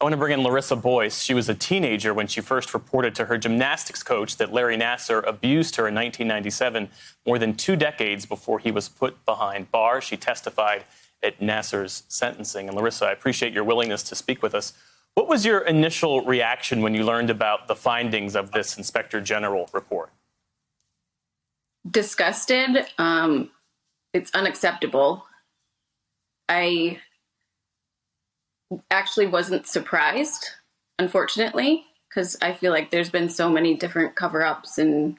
I want to bring in Larissa Boyce. She was a teenager when she first reported to her gymnastics coach that Larry Nassar abused her in 1997, more than 2 decades before he was put behind bars. She testified at Nassar's sentencing. And Larissa, I appreciate your willingness to speak with us. What was your initial reaction when you learned about the findings of this Inspector General report? Disgusted. It's unacceptable. I actually wasn't surprised, unfortunately, because I feel like there's been so many different cover-ups and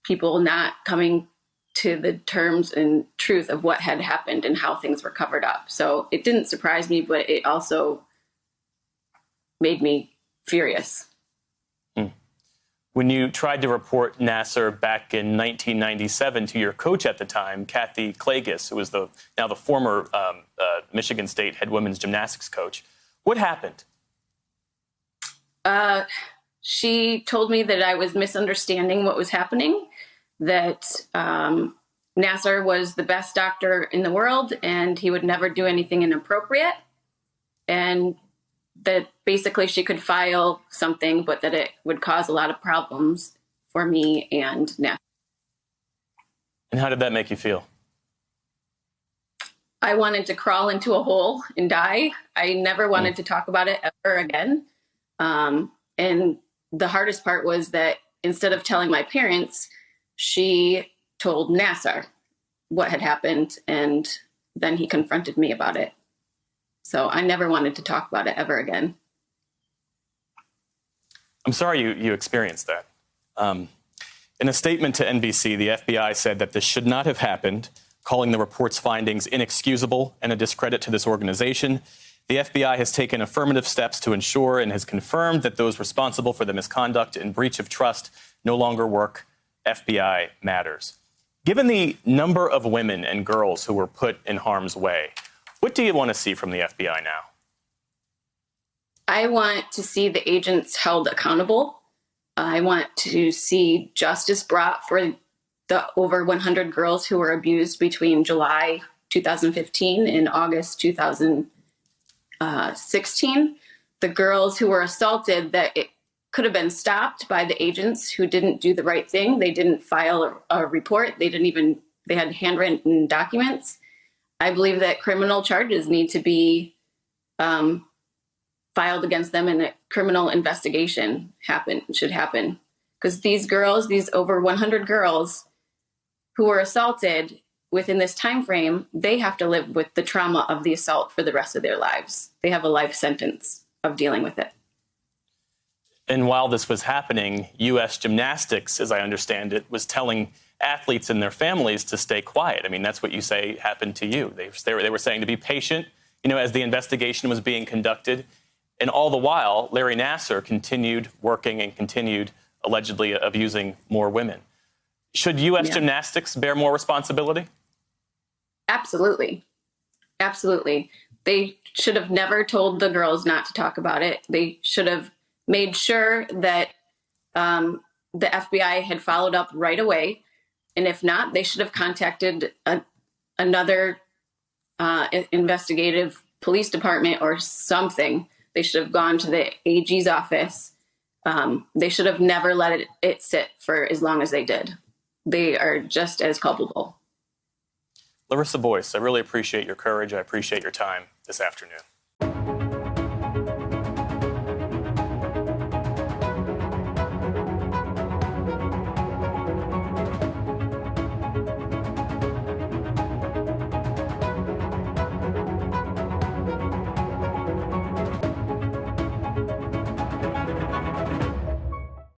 people not coming to the terms and truth of what had happened and how things were covered up. So it didn't surprise me, but it also made me furious. When you tried to report Nassar back in 1997 to your coach at the time, Kathy Klages, who was now the former Michigan State head women's gymnastics coach, what happened? She told me that I was misunderstanding what was happening, that Nassar was the best doctor in the world and he would never do anything inappropriate, and that basically she could file something, but that it would cause a lot of problems for me and Nassar. And how did that make you feel? I wanted to crawl into a hole and die. I never wanted to talk about it ever again. And the hardest part was that instead of telling my parents, she told Nassar what had happened, and then he confronted me about it. So I never wanted to talk about it ever again. I'm sorry you experienced that. In a statement to NBC, the FBI said that this should not have happened, calling the report's findings inexcusable and a discredit to this organization. The FBI has taken affirmative steps to ensure and has confirmed that those responsible for the misconduct and breach of trust no longer work. FBI matters. Given the number of women and girls who were put in harm's way, what do you want to see from the FBI now? I want to see the agents held accountable. I want to see justice brought for the over 100 girls who were abused between July 2015 and August 2016. The girls who were assaulted, that it could have been stopped by the agents who didn't do the right thing. They didn't file a report. They had handwritten documents. I believe that criminal charges need to be filed against them, and a criminal investigation should happen. Because these girls, these over 100 girls who were assaulted within this time frame, they have to live with the trauma of the assault for the rest of their lives. They have a life sentence of dealing with it. And while this was happening, U.S. Gymnastics, as I understand it, was telling athletes and their families to stay quiet. I mean, that's what you say happened to you. They were saying to be patient, as the investigation was being conducted. And all the while, Larry Nassar continued working and continued allegedly abusing more women. Should U.S. Gymnastics bear more responsibility? Absolutely. Absolutely. They should have never told the girls not to talk about it. They should have made sure that the FBI had followed up right away. And if not, they should have contacted another investigative police department or something. They should have gone to the AG's office. They should have never let it sit for as long as they did. They are just as culpable. Larissa Boyce, I really appreciate your courage. I appreciate your time this afternoon.